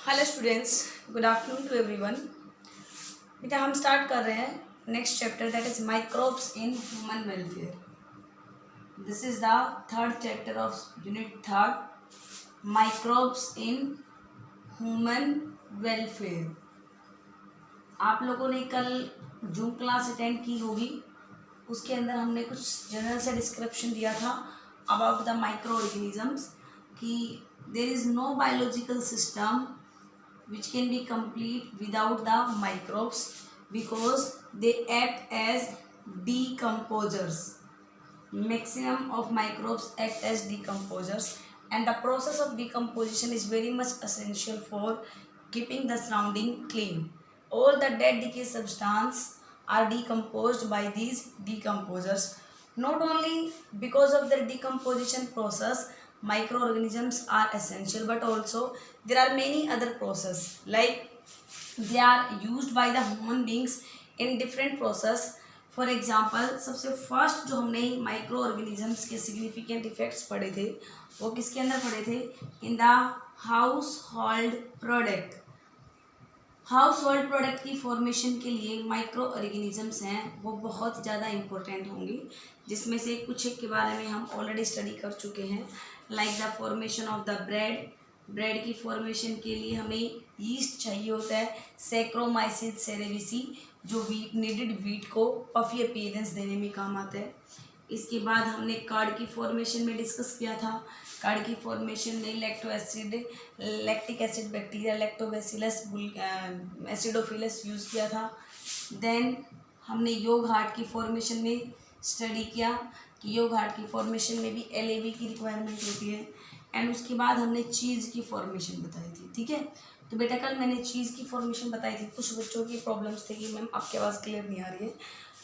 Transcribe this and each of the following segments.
Hello students, good afternoon to everyone. बेटा हम start कर रहे हैं next chapter that is microbes in human welfare. This is the third chapter of unit third, microbes in human welfare. आप लोगों ने कल जूम क्लास अटेंड की होगी, उसके अंदर हमने कुछ जनरल से डिस्क्रिप्शन दिया था अबाउट द माइक्रो ऑर्गेनिजम्स कि there is no biological system which can be complete without the microbes because they act as decomposers. Maximum of microbes act as decomposers, and the process of decomposition is very much essential for keeping the surrounding clean. All the dead decay substance are decomposed by these decomposers. Not only because of their decomposition process microorganisms are essential, but also there are many other process like they are used by the human beings in different process. For example सबसे first जो हमने micro organisms के significant effects पढ़े थे वो किसके अंदर पढ़े थे? In the house hold product. House hold product की फॉर्मेशन के लिए माइक्रो ऑर्गेनिजम्स हैं वो बहुत ज़्यादा इंपॉर्टेंट होंगी, जिसमें से कुछ एक के बारे में हम ऑलरेडी स्टडी कर चुके हैं, like the formation of the bread. Bread की फॉर्मेशन के लिए हमें यीस्ट चाहिए होता है, सैक्रोमाइसिस सेरेविसी, जो वीट नीडेड वीट को पफी अपीयरेंस देने में काम आता है। इसके बाद हमने कार्ड की फॉर्मेशन में डिस्कस किया था। कार्ड की फॉर्मेशन में lactic acid bacteria lactobacillus acidophilus use किया था। देन हमने योग हार्ट की फॉर्मेशन में स्टडी किया कि योग हार्ट की फॉर्मेशन में भी LAB की रिक्वायरमेंट होती है। एंड उसके बाद हमने चीज़ की फॉर्मेशन बताई थी। ठीक है, तो बेटा कल मैंने चीज़ की फॉर्मेशन बताई थी। कुछ बच्चों की प्रॉब्लम्स थे कि मैम आपके पास क्लियर नहीं आ रही है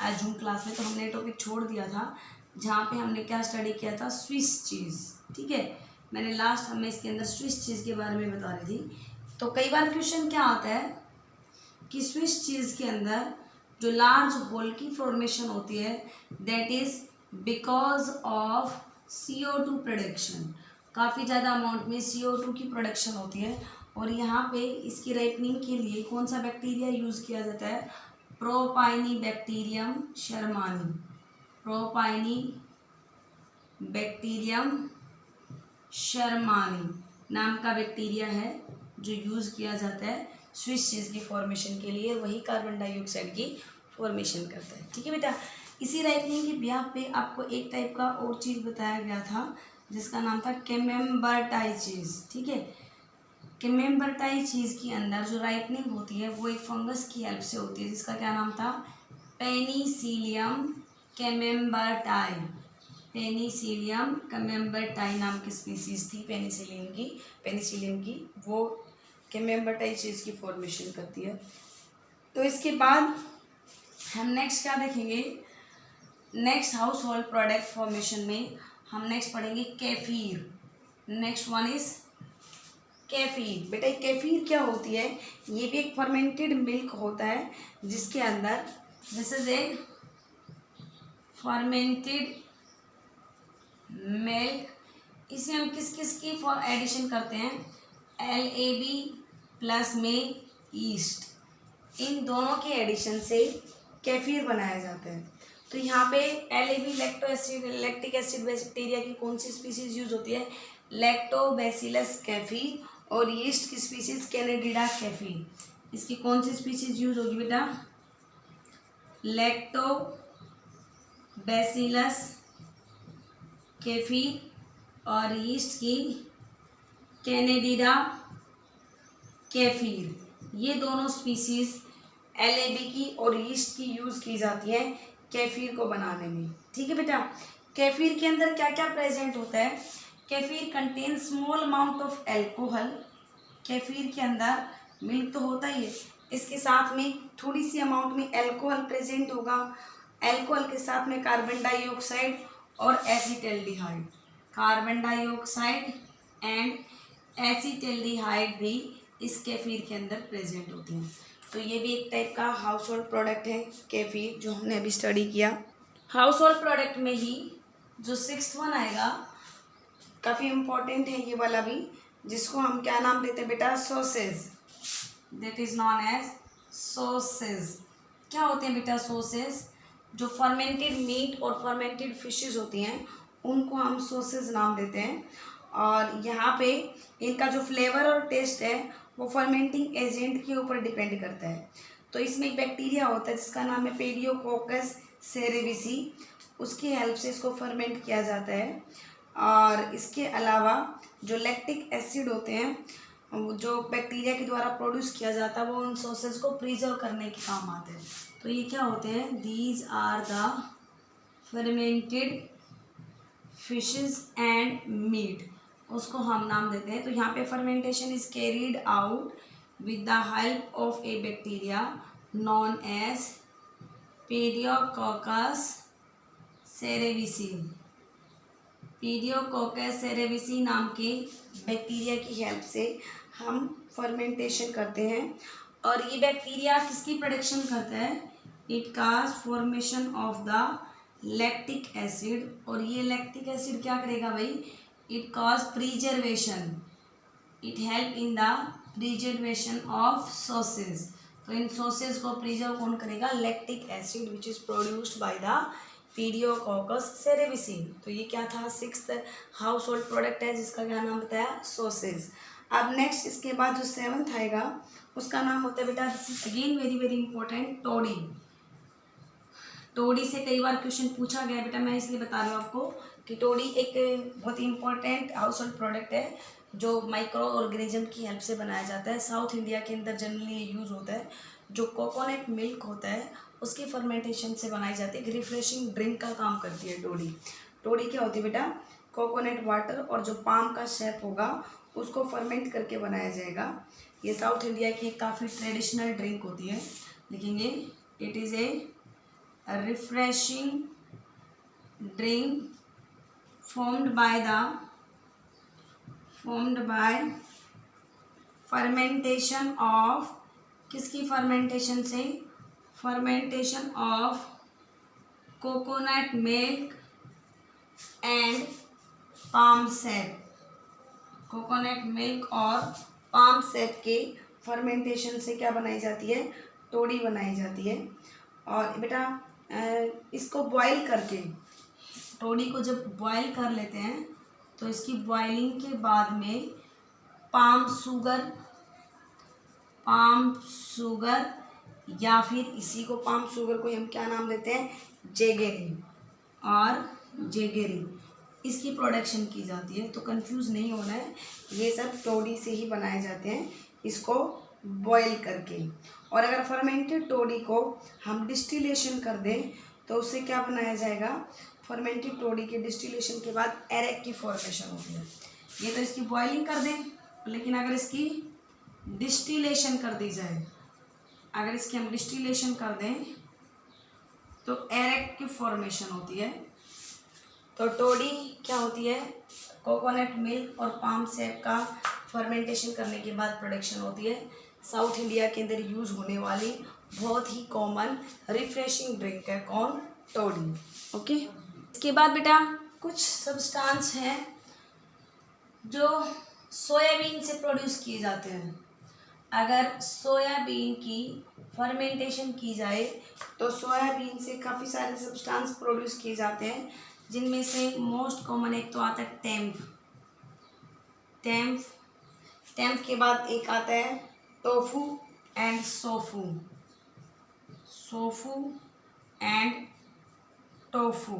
आज जूम क्लास में, तो हमने टॉपिक छोड़ दिया था जहाँ पे हमने क्या स्टडी किया था? Swiss cheese. ठीक है, मैंने लास्ट हमें इसके अंदर स्विस चीज़ के बारे में बता रही थी। तो कई बार क्वेश्चन क्या आता है कि स्विस चीज़ के अंदर जो लार्ज होल की फॉर्मेशन होती है that is because of CO2 production. काफ़ी ज़्यादा अमाउंट में CO2 की प्रोडक्शन होती है, और यहाँ पे इसकी राइपनिंग के लिए कौन सा बैक्टीरिया यूज़ किया जाता है? प्रोपाइनी बैक्टीरियम शर्मानी। प्रोपाइनी बैक्टीरियम शर्मानी नाम का बैक्टीरिया है जो यूज़ किया जाता है स्विस चीज़ की फॉर्मेशन के लिए, वही कार्बन डाइऑक्साइड की फॉर्मेशन करता है। ठीक है बेटा, इसी राइपनिंग की ब्याह पे आपको एक टाइप का और चीज़ बताया गया था जिसका नाम था कैमेम्बर्टाई चीज़। ठीक है, कैमेम्बर्टाई चीज़ के अंदर जो राइपनिंग होती है वो एक फंगस की हेल्प से होती है जिसका क्या नाम था? पेनिसिलियम कैमेम्बर्टाई। पेनिसिलियम कैमेम्बर्टाई नाम की स्पीसीज थी पेनिसिलियम की वो कैमेम्बर्टाई चीज़ की फॉर्मेशन करती है। तो इसके बाद हम नेक्स्ट क्या देखेंगे? Next household product formation में हम नेक्स्ट पढ़ेंगे kefir. Next one is kefir. बेटा केफीर क्या होती है? ये भी एक फर्मेंटेड मिल्क होता है जिसके अंदर this is a fermented milk. इसमें हम किस किस की एडिशन करते हैं? LAB प्लस में ईस्ट, इन दोनों के एडिशन से केफीर बनाया जाता है। तो यहाँ पे LAB लैक्टिक एसिड बैक्टीरिया की कौन सी स्पीसीज यूज होती है? लैक्टोबैसिलस कैफी, और यीस्ट की स्पीसीज कैनेडिडा कैफी। इसकी कौन सी स्पीसीज यूज होगी बेटा? लैक्टोबैसिलस कैफी और यीस्ट की कैनेडिडा कैफीर। ये दोनों स्पीसीज LAB की और यीस्ट की यूज़ की जाती है केफीर को बनाने में। ठीक है बेटा, केफीर के अंदर क्या क्या प्रेजेंट होता है? Kefir contain small amount of alcohol. Kefir के अंदर मिल्क तो होता ही है, इसके साथ में थोड़ी सी अमाउंट में एल्कोहल प्रेजेंट होगा। एल्कोहल के साथ में कार्बन डाइऑक्साइड और acetaldehyde. Carbon dioxide and acetaldehyde भी इस केफीर के अंदर प्रेजेंट होते हैं। तो ये भी एक टाइप का हाउस होल्ड प्रोडक्ट है केफीर, जो हमने अभी स्टडी किया। हाउस होल्ड प्रोडक्ट में ही जो 6th वन आएगा काफ़ी इम्पोर्टेंट है ये वाला भी, जिसको हम क्या नाम देते हैं बेटा, sausage, that is known as sausage. क्या होते हैं बेटा सॉसेज? जो फर्मेंटेड मीट और फर्मेंटेड फिशेस होती हैं उनको हम सॉसेज नाम देते हैं। और यहाँ पे इनका जो फ्लेवर और टेस्ट है वो फर्मेंटिंग एजेंट के ऊपर डिपेंड करता है। तो इसमें एक बैक्टीरिया होता है जिसका नाम है पेडियोकोकस सेरेविसी, उसकी हेल्प से इसको फर्मेंट किया जाता है। और इसके अलावा जो लैक्टिक एसिड होते हैं जो बैक्टीरिया के द्वारा प्रोड्यूस किया जाता है वो उन सॉसेज को प्रिजर्व करने के काम आते हैं। तो ये क्या होते हैं? These are the fermented fishes and meat, उसको हम नाम देते हैं। तो यहाँ पे fermentation is carried out with the help of a bacteria known as pediococcus cerevisiae. Pediococcus cerevisiae नाम के बैक्टीरिया की हेल्प से हम फर्मेंटेशन करते हैं। और ये बैक्टीरिया किसकी प्रोडक्शन करता है? It cause formation of the lactic acid. और ये लैक्टिक एसिड क्या करेगा भाई? It cause preservation, it help in the preservation of sausage. तो इन सॉसेज को प्रिजर्व कौन करेगा? Lactic acid which is produced by the pediococcus cerevisiae. तो ये क्या था? 6th हाउस होल्ड प्रोडक्ट है जिसका क्या नाम बताया? सॉसेज। अब नेक्स्ट इसके बाद जो 7th आएगा उसका नाम होता है बेटा, this is again very very important, toddy. Toddy से कई बार क्वेश्चन पूछा गया बेटा, मैं इसलिए बता रही हूँ आपको कि टोडी एक बहुत ही इंपॉर्टेंट हाउस होल्ड प्रोडक्ट है जो माइक्रो ऑर्गेनिज्म की हेल्प से बनाया जाता है। साउथ इंडिया के अंदर जनरली ये यूज़ होता है। जो कोकोनट मिल्क होता है उसकी फर्मेंटेशन से बनाई जाती है, एक रिफ्रेशिंग ड्रिंक का काम करती है टोडी। टोडी क्या होती है बेटा? कोकोनट वाटर और जो पाम का शेप होगा उसको फर्मेंट करके बनाया जाएगा। ये साउथ इंडिया की काफ़ी ट्रेडिशनल ड्रिंक होती है। लिखेंगे it is a refreshing drink formed by fermentation of, किसकी फर्मेंटेशन से? Fermentation of coconut milk and palm shape. Coconut milk और पाम सेप के फर्मेंटेशन से क्या बनाई जाती है? टोडी बनाई जाती है। और बेटा इसको बॉईल करके, टोडी को जब बॉईल कर लेते हैं तो इसकी बॉइलिंग के बाद में पाम शुगर या फिर इसी को पाम शुगर को हम क्या नाम देते हैं? जेगेरी और जेगेरी, इसकी प्रोडक्शन की जाती है। तो कंफ्यूज नहीं होना है, ये सब टोडी से ही बनाए जाते हैं, इसको बॉईल करके। और अगर फर्मेंटेड टोडी को हम डिस्टिलेशन कर दें तो उससे क्या बनाया जाएगा? फर्मेंटेड टोडी के डिस्टिलेशन के बाद एरेक की फॉर्मेशन होती है। ये तो इसकी बॉइलिंग कर दें, लेकिन अगर इसकी डिस्टिलेशन कर दी जाए, अगर इसकी हम डिस्टिलेशन कर दें तो एरेक की फॉर्मेशन होती है। तो टोडी क्या होती है? कोकोनट मिल्क और पाम सेप का फर्मेंटेशन करने के बाद प्रोडक्शन होती है। साउथ इंडिया के अंदर यूज़ होने वाली बहुत ही कॉमन रिफ्रेशिंग ड्रिंक है कौन? टोडी। ओके, इसके बाद बेटा कुछ सब्सटेंस हैं जो सोयाबीन से प्रोड्यूस किए जाते हैं। अगर सोयाबीन की फर्मेंटेशन की जाए तो सोयाबीन से काफ़ी सारे सब्सटेंस प्रोड्यूस किए जाते हैं, जिनमें से मोस्ट कॉमन एक तो आता है टेम्प के बाद एक आता है टोफू एंड टोफू।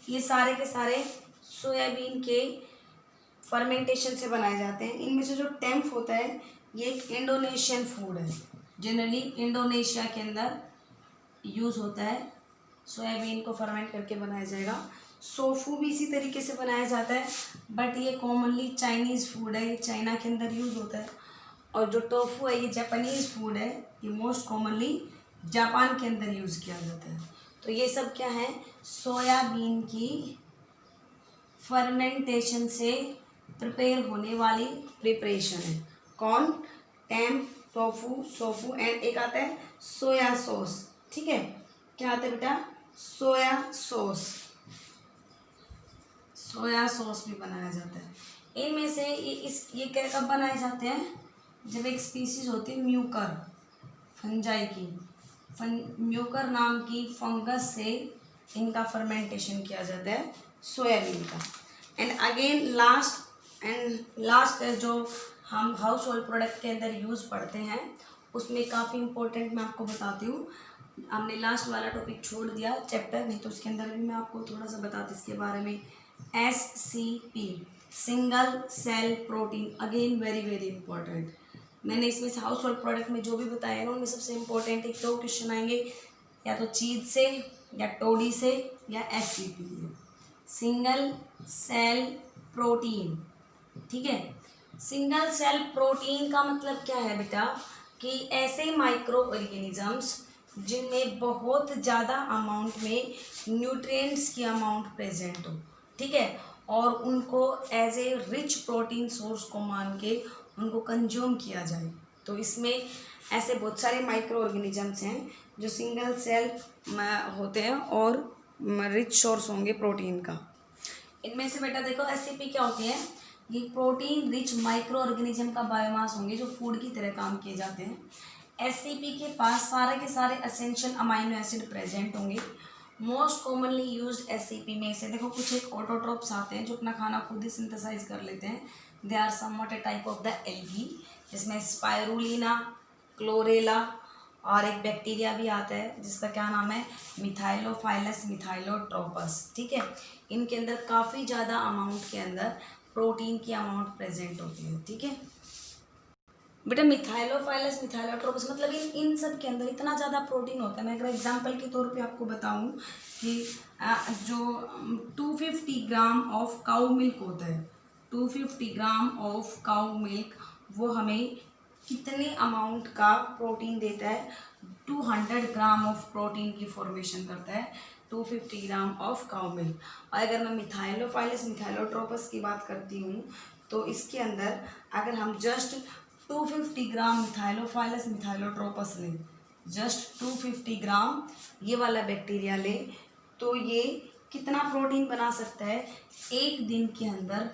ये सारे के सारे सोयाबीन के फर्मेंटेशन से बनाए जाते हैं। इनमें से जो टेम्प होता है ये एक इंडोनेशियन फूड है, जनरली इंडोनेशिया के अंदर यूज़ होता है। सोयाबीन को फर्मेंट करके बनाया जाएगा। सोफू भी इसी तरीके से बनाया जाता है, बट ये कॉमनली चाइनीज़ फूड है, ये चाइना के अंदर यूज़ होता है। और जो टोफू है ये जापानीज़ फूड है, ये मोस्ट कॉमनली जापान के अंदर यूज़ किया जाता है। तो ये सब क्या है? सोयाबीन की फर्मेंटेशन से प्रिपेयर होने वाली प्रिपरेशन है। कौन? टेम्प, टोफू, सोफू एंड एक आता है सोया सॉस। ठीक है, क्या आता है बेटा? सोया सॉस भी बनाया जाता है। इनमें से ये क्या कब बनाए जाते हैं, जब एक स्पीसीज होती है म्यूकर फंजाई की, म्यूकर नाम की फंगस से इनका फर्मेंटेशन किया जाता है सोयाबीन का। एंड अगेन लास्ट जो हम हाउस होल्ड प्रोडक्ट के अंदर यूज़ पढ़ते हैं उसमें काफ़ी इंपॉर्टेंट मैं आपको बताती हूँ। हमने लास्ट वाला टॉपिक छोड़ दिया चैप्टर, नहीं तो उसके अंदर भी मैं आपको थोड़ा सा बताती इसके बारे में। SCP single cell protein, again very very important. मैंने इसमें से हाउस होल्ड प्रोडक्ट में जो भी बताया ना उनमें सबसे इंपॉर्टेंट एक दो क्वेश्चन आएंगे, या तो चीज से या टोडी से या SCP सिंगल सेल प्रोटीन। ठीक है, सिंगल सेल प्रोटीन का मतलब क्या है बेटा, कि ऐसे माइक्रो ऑर्गेनिजम्स जिनमें बहुत ज़्यादा अमाउंट में न्यूट्रिएंट्स की अमाउंट प्रेजेंट हो। ठीक है, और उनको as a rich protein source को मान के उनको कंज्यूम किया जाए। तो इसमें ऐसे बहुत सारे माइक्रो ऑर्गेनिजम्स हैं जो सिंगल सेल होते हैं और रिच सोर्स होंगे प्रोटीन का। इनमें से बेटा देखो SCP क्या होती है, ये प्रोटीन रिच माइक्रो ऑर्गेनिज्म का बायोमास होंगे जो फूड की तरह काम किए जाते हैं। SCP के पास सारे के सारे एसेंशियल अमाइनो एसिड प्रेजेंट होंगे। मोस्ट कॉमनली यूज्ड SCP में से देखो कुछ एक ऑटोट्रोप्स आते हैं जो अपना खाना खुद ही सिंथेसाइज कर लेते हैं। They are somewhat a type of the algae, जिसमें स्पायरुलिना, क्लोरेला और एक बैक्टीरिया भी आता है जिसका क्या नाम है, मिथाइलोफाइलस मिथाइलोट्रोपस। ठीक है, इनके अंदर काफ़ी ज़्यादा अमाउंट के अंदर प्रोटीन की अमाउंट प्रेजेंट होती है। ठीक है बेटा, मिथाइलोफाइलस मिथाइलोट्रोपस मतलब इन सब के अंदर इतना ज़्यादा प्रोटीन होता है। मैं अगर एग्जांपल के तौर पे आपको बताऊं कि जो 250 ग्राम ऑफ काउ मिल्क होता है, 250 ग्राम ऑफ काउ मिल्क वो हमें कितने अमाउंट का प्रोटीन देता है, 200 ग्राम ऑफ प्रोटीन की फॉर्मेशन करता है 250 ग्राम ऑफ काउ मिल्क। और अगर मैं मिथाइलोफाइलस मिथाइलोट्रोपस की बात करती हूँ तो इसके अंदर अगर हम जस्ट 250 ग्राम मिथाइलोफाइलस मिथाइलोट्रोपस लें, जस्ट 250 ग्राम ये वाला बैक्टीरिया ले, तो ये कितना प्रोटीन बना सकता है, एक दिन के अंदर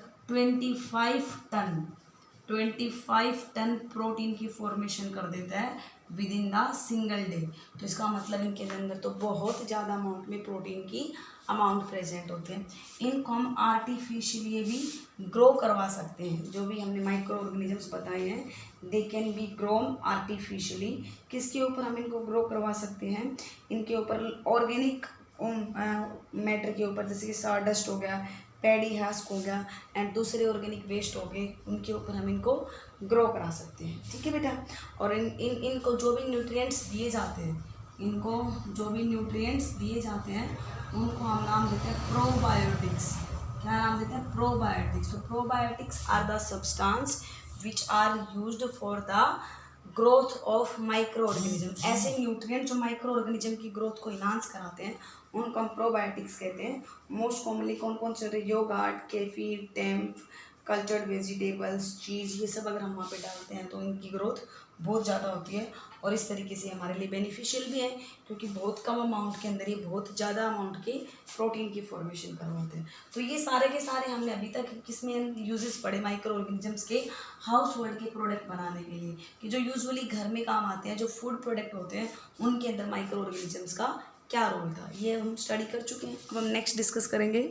25 टन प्रोटीन की फॉर्मेशन कर देता है with in the single day. तो इसका मतलब इनके अंदर तो बहुत ज़्यादा अमाउंट में प्रोटीन की अमाउंट प्रेजेंट होते हैं। इनको हम आर्टिफिशियली भी ग्रो करवा सकते हैं। जो भी हमने माइक्रो ऑर्गेनिजम्स बताए हैं they can be grown artificially. किसके ऊपर हम इनको ग्रो करवा सकते हैं, इनके ऊपर ऑर्गेनिक मैटर के ऊपर, जैसे कि सॉडस्ट हो गया, पैडी हस्क हो गया एंड दूसरे ऑर्गेनिक वेस्ट हो गए, उनके ऊपर हम इनको ग्रो करा सकते हैं। ठीक है बेटा, और इनको जो भी न्यूट्रिएंट्स दिए जाते हैं, इनको जो भी न्यूट्रिएंट्स दिए जाते हैं उनको हम नाम देते हैं प्रोबायोटिक्स। क्या नाम देते हैं, प्रोबायोटिक्स। तो probiotics are the substance which are used for the growth of micro organism. ऐसे न्यूट्रिएंट जो माइक्रो ऑर्गेनिज्म की ग्रोथ को इन्हांस कराते हैं उनको हम प्रोबायोटिक्स कहते हैं। मोस्ट कॉमनली कौन कौन से होते हैं, योगर्ट, केफीर, टेम्प, कल्चर्ड वेजिटेबल्स, चीज़, ये सब अगर हम वहाँ पे डालते हैं तो इनकी ग्रोथ बहुत ज़्यादा होती है और इस तरीके से हमारे लिए बेनिफिशियल भी है क्योंकि बहुत कम अमाउंट के अंदर ये बहुत ज़्यादा अमाउंट की प्रोटीन की फॉर्मेशन करवाते हैं। तो ये सारे के सारे हमने अभी तक किसमें यूजेस पढ़े, माइक्रो ऑर्गेनिजम्स के हाउस होल्ड के प्रोडक्ट बनाने के लिए, कि जो यूजुअली घर में काम आते हैं, जो फूड प्रोडक्ट होते हैं उनके अंदर माइक्रो ऑर्गेनिजम्स का क्या रोल था, ये हम स्टडी कर चुके हैं। अब हम नेक्स्ट डिस्कस करेंगे।